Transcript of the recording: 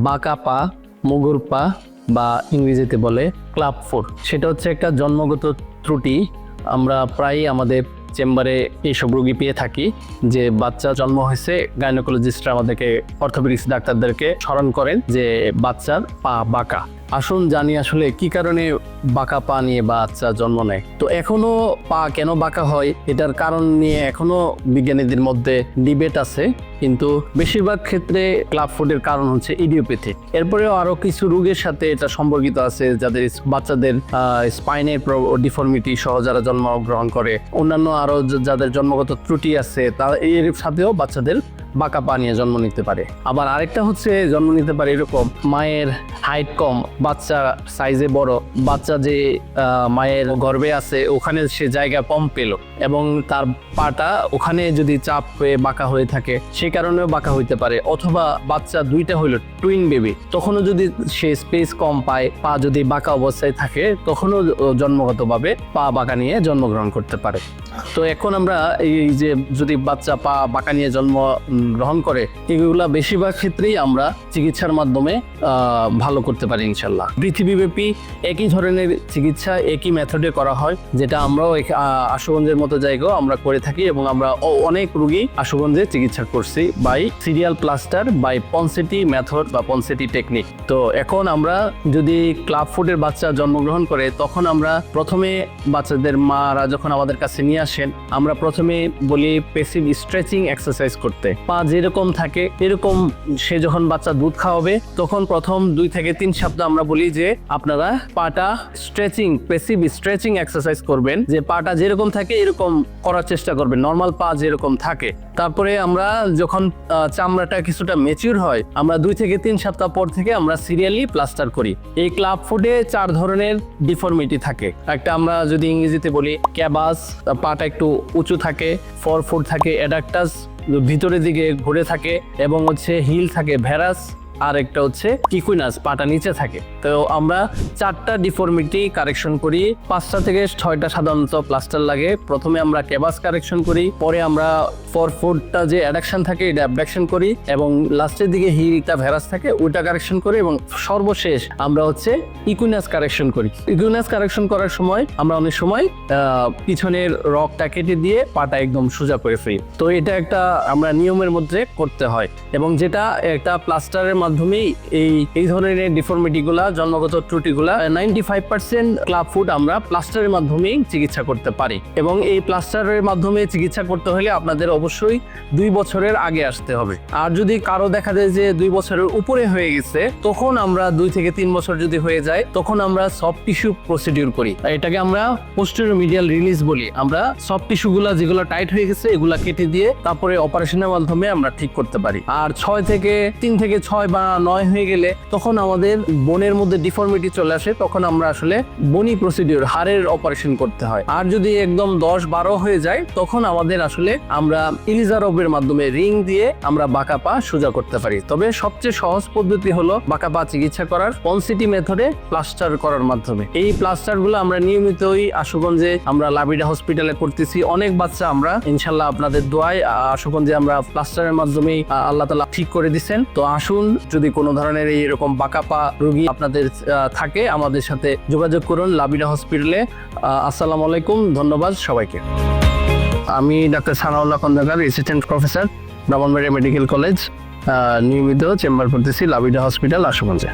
বাঁকা পা, মুগুর পা বা ইংরেজিতে বলে ক্লাব ফুট, সেটা হচ্ছে একটা জন্মগত ত্রুটি। আমরা প্রায়ই আমাদের চেম্বারে এইসব রোগী পেয়ে থাকি যে বাচ্চা জন্ম হয়েছে, গাইনোকোলজিস্টরা আমাদেরকে, অর্থোপেডিক্স ডাক্তারদেরকে স্মরণ করেন যে বাচ্চার পা বাঁকা। আসুন জানি আসলে কি কারণে বাঁকা পা নিয়ে বাচ্চা জন্ম নেয়। তো এখনো পা কেন বাঁকা হয় এটার কারণ নিয়ে এখনো বিজ্ঞানীদের মধ্যে ডিবেট আছে, কিন্তু বেশিরভাগ ক্ষেত্রে ক্লাব ফুটের কারণ হচ্ছে ইডিওপ্যাথিক। এরপরেও আরো কিছু রোগের সাথে এটা সম্পর্কিত আছে, যাদের বাচ্চাদের স্পাইনের ডিফর্মিটি সহ যারা জন্মগ্রহণ করে, অন্যান্য আরো যাদের জন্মগত ত্রুটি আছে তা এর সাথেও বাচ্চাদের বাঁকা পা নিয়ে জন্ম নিতে পারে। আবার আরেকটা হচ্ছে জন্ম নিতে পারে এরকম, মায়ের হাইট কম, বাচ্চা সাইজে বড়, বাচ্চা যে মায়ের গর্ভে আছে ওখানে সে জায়গা কম পেল এবং তার পাটা ওখানে যদি চাপ হয়ে বাঁকা হয়ে থাকে সে কারণেও বাঁকা হইতে পারে। অথবা বাচ্চা দুইটা হইল টুইন বেবি, তখনও যদি সে স্পেস কম পায়, পা যদি বাঁকা অবস্থায় থাকে তখনও জন্মগতভাবে পা বাঁকা নিয়ে জন্মগ্রহণ করতে পারে। তো এখন আমরা এই যে যদি বাচ্চা পা বাঁকা নিয়ে জন্ম গ্রহণ করে, এগুলা বেশিরভাগ ক্ষেত্রেই আমরা চিকিৎসার মাধ্যমে ভালো করতে পারি ইনশাল্লাহ। পৃথিবীব্যাপী একই ধরনের চিকিৎসা একই মেথডে করা হয়, যেটা আমরাও আশুগঞ্জের মতো জায়গাও আমরা করে থাকি এবং আমরা অনেক রোগী আশুগঞ্জে চিকিৎসা করছি by serial plaster by Ponseti method বা পনসেটি টেকনিক। তো এখন আমরা যদি ক্লাব ফুটের বাচ্চা জন্মগ্রহণ করে, তখন আমরা প্রথমে বাচ্চাদের মারা যখন আমাদের কাছে নিয়ে আসেন, আমরা প্রথমে বলি প্যাসিভ স্ট্রেচিং এক্সারসাইজ করতে। পা যেরকম থাকে এরকম সে যখন বাচ্চা দুধ খাওয়াবে তখন প্রথম 2 থেকে 3 সপ্তাহ আমরা বলি যে আপনারা পাটা স্ট্রেচিং, প্যাসিভ স্ট্রেচিং এক্সারসাইজ করবেন, যে পাটা যেরকম থাকে এরকম করার চেষ্টা করবেন, নর্মাল পা যেরকম থাকে। তারপরে আমরা যখন চামড়াটা কিছুটা ম্যাচিউর হয়, আমরা 2 থেকে 3 সপ্তাহ পর থেকে আমরা সিরিয়ালি প্লাস্টার করি। এই ক্লাব ফুটে 4 ধরনের ডিফর্মিটি থাকে। একটা আমরা যদি ইংরেজিতে বলি ক্যাবাস, পাটা একটু উঁচু থাকে, ফরফুট থাকে, অ্যাডাক্টাস ভিতরের দিকে ঘুরে থাকে, এবং হচ্ছে হিল থাকে ভেরাস, আর একটা হচ্ছে টিকুইনাস, পাটা নিচে থাকে। তো আমরা 4টা ডিফর্মিটি কারেকশন করি, 5টা থেকে 6টা সাধারণত প্লাস্টার লাগে। প্রথমে আমরা ক্যাবাস কারেকশন করি, পরে আমরা ফরফুটটা যে অ্যাডাকশন থাকে এটা অ্যাবডাকশন করি, এবং লাস্টের দিকে হিলটা ভেরাস থাকে ওইটা কারেকশন করি, এবং সর্বশেষ আমরা হচ্ছে ইকুইনাস কারেকশন করি। ইকুইনাস কারেকশন করার সময় আমরা অনেক সময় পিছনের রগটা কেটে দিয়ে পাটা একদম সোজা করে ফেলি। তো এটা একটা আমরা নিয়মের মধ্যে করতে হয়, এবং যেটা একটা প্লাস্টারের মাধ্যমেই এই ধরনের ডিফর্মিটিগুলা, জন্মগত ত্রুটিগুলা 95% ক্লাব ফুট আমরা প্লাস্টারের মাধ্যমেই চিকিৎসা করতে পারি। এবং এই প্লাস্টারের মাধ্যমে চিকিৎসা করতে হলে আপনাদের অবশ্যই 2 বছরের আগে আসতে হবে। আর যদি কারো দেখা যায় যে 2 বছরের উপরে হয়ে গেছে, তখন আমরা 2 থেকে 3 বছর যদি হয়ে যায়, তখন আমরা সফট টিস্যু প্রসিডিউর করি। এটাকে আমরা পোস্টেরিয়র মিডিয়াল রিলিজ বলি। আমরা সফট টিস্যুগুলা যেগুলো টাইট হয়ে গেছে এগুলা কেটে দিয়ে তারপরে অপারেশনের মাধ্যমে আমরা ঠিক করতে পারি। আর 3 থেকে 6 বা 9 হয়ে গেলে তখন আমাদের বোনের মধ্যে ডিফর্মিটি চলে আসে, তখন আমরা আসলে বনি প্রসিডিউর, হাড়ের অপারেশন করতে হয়। আর যদি একদম 10-12 হয়ে যায়, তখন আমাদের আসলে আমরা ইলিজারবের মাধ্যমে রিং দিয়ে আমরা বাঁকা পা সোজা করতে পারি। তবে সবচেয়ে সহজ পদ্ধতি হলো বাঁকা পা চিকিৎসা করার পনসেটি মেথডে প্লাস্টার করার মাধ্যমে। এই প্লাস্টারগুলো আমরা নিয়মিতই আশুগঞ্জে আমরা লাবিডা হসপিটালে করতেছি। অনেক বাচ্চা আমরা ইনশাল্লাহ আপনাদের দোয়ায় আশুগঞ্জে আমরা প্লাস্টারের মাধ্যমেই আল্লাহ তাআলা ঠিক করে দিচ্ছেন। তো আসুন, যদি কোনো ধরনের এইরকম বাঁকা পা রোগী আপনাদের থাকে, আমাদের সাথে যোগাযোগ করুন লাবিডা হসপিটালে। আসসালামু আলাইকুম, ধন্যবাদ সবাইকে। আমি doctor Sanaullah Khondokar, assistant professor, Brahmanbaria medical college, নিয়মিত চেম্বার করতেছি লাবিডা হসপিটাল আশুগঞ্জে।